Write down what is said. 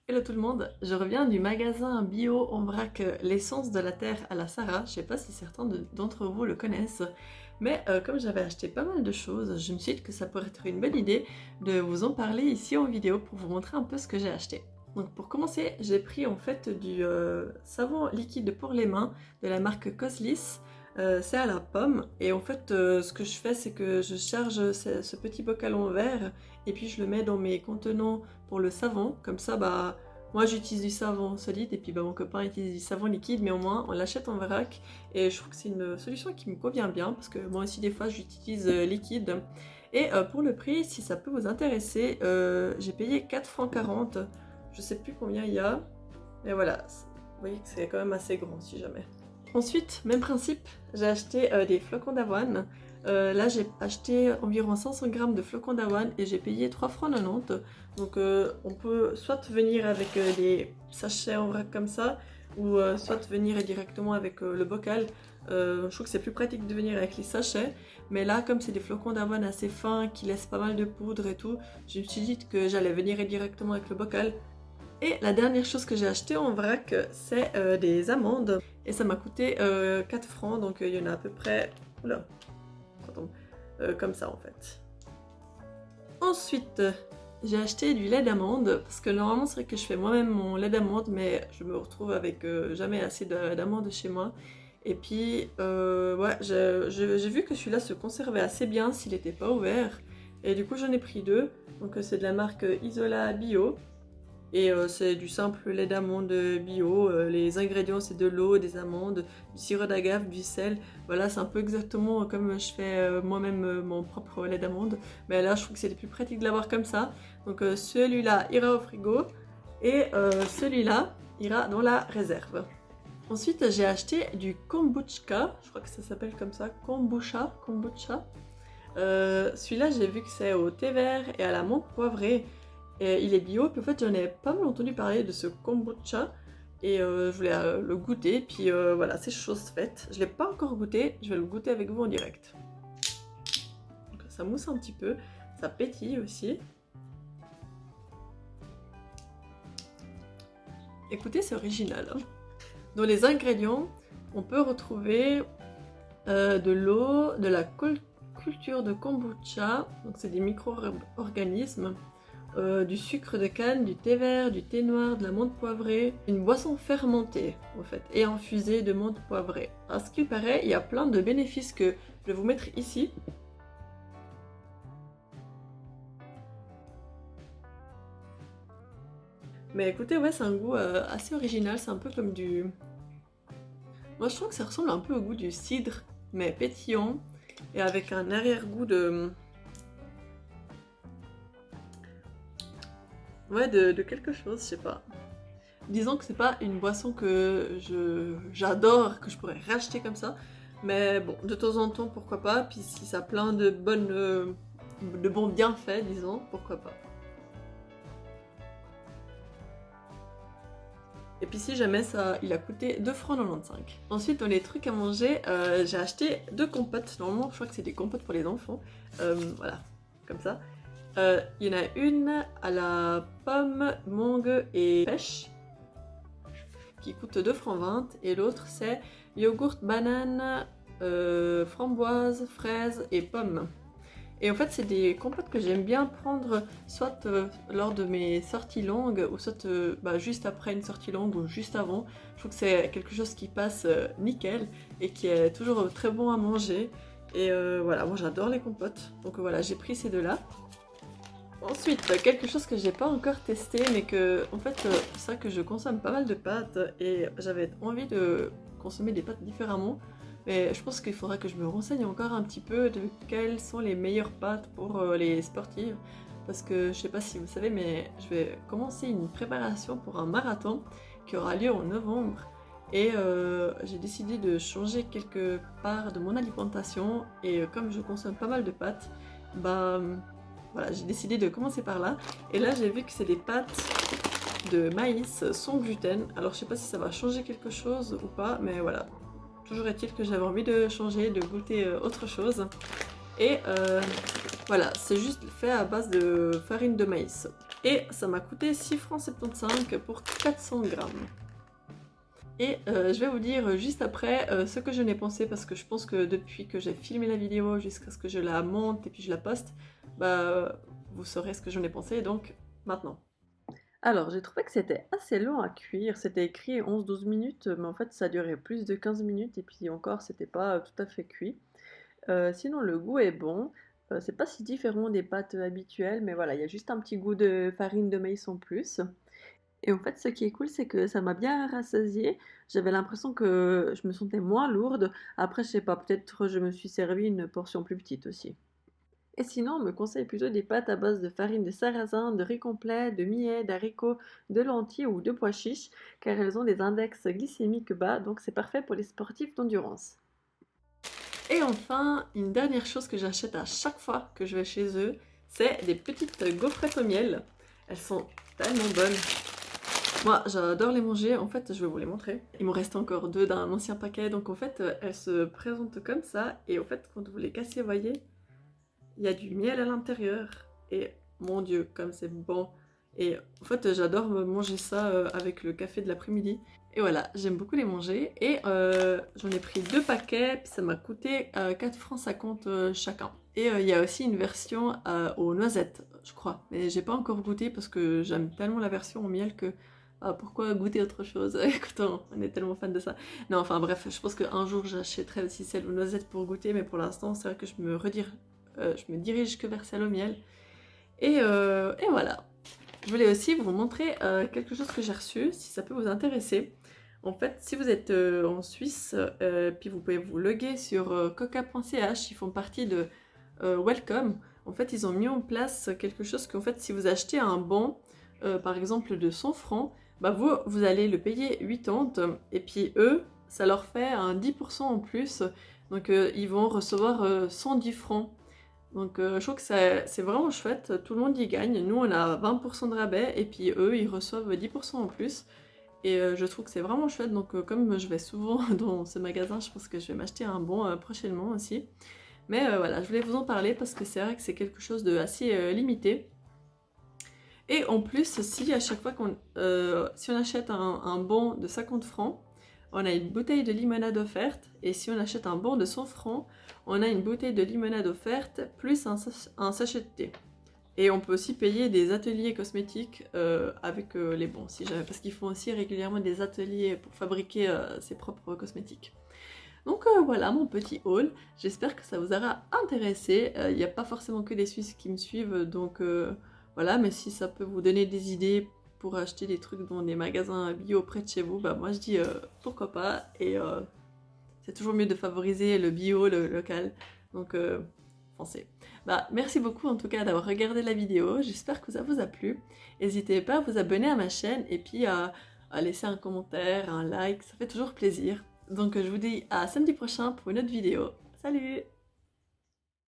Hello tout le monde, je reviens du magasin bio en vrac l'essence de la terre à la Sarah. Je sais pas si certains d'entre vous le connaissent, mais comme j'avais acheté pas mal de choses, je me suis dit que ça pourrait être une bonne idée de vous en parler ici en vidéo pour vous montrer un peu ce que j'ai acheté. Donc pour commencer, j'ai pris en fait du savon liquide pour les mains de la marque Coslis. C'est à la pomme et en fait ce que je fais c'est que je charge ce petit bocal en verre et puis je le mets dans mes contenants pour le savon, comme ça bah moi j'utilise du savon solide et puis bah mon copain utilise du savon liquide, mais au moins on l'achète en vrac et je trouve que c'est une solution qui me convient bien parce que moi aussi des fois j'utilise liquide. Et pour le prix, si ça peut vous intéresser, j'ai payé 4,40 francs, je sais plus combien il y a, mais voilà, vous voyez que c'est quand même assez grand si jamais. Ensuite, même principe, j'ai acheté des flocons d'avoine. Là, j'ai acheté environ 500 grammes de flocons d'avoine et j'ai payé 3,90 francs. Donc, on peut soit venir avec des sachets en vrac comme ça, ou soit venir directement avec le bocal. Je trouve que c'est plus pratique de venir avec les sachets. Mais là, comme c'est des flocons d'avoine assez fins, qui laissent pas mal de poudre et tout, je me suis dit que j'allais venir directement avec le bocal. Et la dernière chose que j'ai acheté en vrac, c'est des amandes. Et ça m'a coûté 4 francs, donc il y en a à peu près... Oula, comme ça en fait. Ensuite, j'ai acheté du lait d'amande, parce que normalement c'est vrai que je fais moi-même mon lait d'amande, mais je me retrouve avec jamais assez d'amandes chez moi. Et puis, ouais, j'ai vu que celui-là se conservait assez bien s'il n'était pas ouvert. Et du coup j'en ai pris deux, donc c'est de la marque Isola Bio. Et c'est du simple lait d'amande bio, les ingrédients c'est de l'eau, des amandes, du sirop d'agave, du sel. Voilà, c'est un peu exactement comme je fais moi-même mon propre lait d'amande. Mais là je trouve que c'est plus pratique de l'avoir comme ça. Donc celui-là ira au frigo et celui-là ira dans la réserve. Ensuite j'ai acheté du kombucha, je crois que ça s'appelle comme ça, kombucha. Celui-là j'ai vu que c'est au thé vert et à la menthe poivrée. Et il est bio, puis en fait j'en ai pas mal entendu parler de ce kombucha et je voulais le goûter, puis voilà, c'est chose faite. Je l'ai pas encore goûté, je vais le goûter avec vous en direct. Donc, ça mousse un petit peu, ça pétille aussi. Écoutez, c'est original. Hein. Dans les ingrédients, on peut retrouver de l'eau, de la culture de kombucha, donc c'est des micro-organismes. Du sucre de canne, du thé vert, du thé noir, de la menthe poivrée, une boisson fermentée en fait, et infusée de menthe poivrée. À ce qu'il paraît, il y a plein de bénéfices que je vais vous mettre ici. Mais écoutez, ouais, c'est un goût assez original, c'est un peu comme du... Moi je trouve que ça ressemble un peu au goût du cidre, mais pétillant, et avec un arrière-goût de... Ouais, de quelque chose, je sais pas. Disons que c'est pas une boisson que j'adore, que je pourrais racheter comme ça, mais bon, de temps en temps, pourquoi pas, puis si ça a plein de bons bienfaits, disons, pourquoi pas. Et puis si jamais ça, il a coûté 2,95 francs. Ensuite, dans les trucs à manger, j'ai acheté 2 compotes. Normalement, je crois que c'est des compotes pour les enfants. Voilà, comme ça. Il y en a une à la pomme, mangue et pêche qui coûte 2,20 francs et l'autre c'est yogourt, banane, framboise, fraise et pomme. Et en fait c'est des compotes que j'aime bien prendre soit lors de mes sorties longues ou soit juste après une sortie longue ou juste avant. Je trouve que c'est quelque chose qui passe nickel et qui est toujours très bon à manger. Et voilà, moi j'adore les compotes, donc voilà, j'ai pris ces deux-là. Ensuite, quelque chose que j'ai pas encore testé, mais que, en fait, c'est vrai que je consomme pas mal de pâtes et j'avais envie de consommer des pâtes différemment. Mais je pense qu'il faudra que je me renseigne encore un petit peu de quelles sont les meilleures pâtes pour les sportives. Parce que je sais pas si vous savez, mais je vais commencer une préparation pour un marathon qui aura lieu en novembre. Et j'ai décidé de changer quelque part de mon alimentation. Et comme je consomme pas mal de pâtes, bah... Voilà, j'ai décidé de commencer par là. Et là, j'ai vu que c'est des pâtes de maïs sans gluten. Alors, je sais pas si ça va changer quelque chose ou pas, mais voilà. Toujours est-il que j'avais envie de changer, de goûter autre chose. Et voilà, c'est juste fait à base de farine de maïs. Et ça m'a coûté 6,75 francs pour 400 grammes. Et je vais vous dire juste après ce que je n'ai pensé, parce que je pense que depuis que j'ai filmé la vidéo jusqu'à ce que je la monte et puis je la poste, bah vous saurez ce que j'en ai pensé, donc maintenant. Alors j'ai trouvé que c'était assez long à cuire, c'était écrit 11-12 minutes, mais en fait ça durait plus de 15 minutes et puis encore c'était pas tout à fait cuit. Sinon le goût est bon, c'est pas si différent des pâtes habituelles, mais voilà, il y a juste un petit goût de farine de maïs en plus. Et en fait, ce qui est cool, c'est que ça m'a bien rassasiée. J'avais l'impression que je me sentais moins lourde. Après, je sais pas, peut-être je me suis servi une portion plus petite aussi. Et sinon, on me conseille plutôt des pâtes à base de farine de sarrasin, de riz complet, de millet, d'haricots, de lentilles ou de pois chiches, car elles ont des index glycémiques bas, donc c'est parfait pour les sportifs d'endurance. Et enfin, une dernière chose que j'achète à chaque fois que je vais chez eux, c'est des petites gaufrettes au miel. Elles sont tellement bonnes. Moi, j'adore les manger. En fait, je vais vous les montrer. Il m'en reste encore 2 d'un ancien paquet. Donc, en fait, elles se présentent comme ça. Et en fait, quand vous les cassez, vous voyez, il y a du miel à l'intérieur. Et mon Dieu, comme c'est bon. Et en fait, j'adore manger ça avec le café de l'après-midi. Et voilà, j'aime beaucoup les manger. Et j'en ai pris 2 paquets. Puis ça m'a coûté 4,50 francs chacun. Et il y a aussi une version aux noisettes, je crois. Mais j'ai pas encore goûté parce que j'aime tellement la version au miel que... pourquoi goûter autre chose quand on est tellement fan de ça. Non, enfin bref, je pense qu'un jour j'achèterai aussi celle aux noisettes pour goûter, mais pour l'instant c'est vrai que je me dirige que vers celle au miel. Et voilà. Je voulais aussi vous montrer quelque chose que j'ai reçu, si ça peut vous intéresser. En fait, si vous êtes en Suisse, puis vous pouvez vous loguer sur coca.ch, ils font partie de Welcome. En fait, ils ont mis en place quelque chose qu'en fait, si vous achetez un bon, par exemple de 100 francs, bah vous allez le payer 80, et puis eux, ça leur fait un 10% en plus, donc ils vont recevoir 110 francs. Donc je trouve que c'est vraiment chouette, tout le monde y gagne. Nous on a 20% de rabais, et puis eux ils reçoivent 10% en plus. Et je trouve que c'est vraiment chouette, donc comme je vais souvent dans ce magasin, je pense que je vais m'acheter un bon prochainement aussi. Mais voilà, je voulais vous en parler parce que c'est vrai que c'est quelque chose de assez limité. Et en plus, si à chaque fois si on achète un bon de 50 francs, on a une bouteille de limonade offerte. Et si on achète un bon de 100 francs, on a une bouteille de limonade offerte plus un sachet de thé. Et on peut aussi payer des ateliers cosmétiques avec les bons, si jamais, parce qu'ils font aussi régulièrement des ateliers pour fabriquer ses propres cosmétiques. Donc voilà mon petit haul, j'espère que ça vous aura intéressé. Il n'y a pas forcément que des Suisses qui me suivent, donc voilà, mais si ça peut vous donner des idées pour acheter des trucs dans des magasins bio près de chez vous, bah moi je dis pourquoi pas, et c'est toujours mieux de favoriser le bio, le local, donc foncez. Bah merci beaucoup en tout cas d'avoir regardé la vidéo, j'espère que ça vous a plu. N'hésitez pas à vous abonner à ma chaîne et puis à laisser un commentaire, un like, ça fait toujours plaisir. Donc je vous dis à samedi prochain pour une autre vidéo. Salut!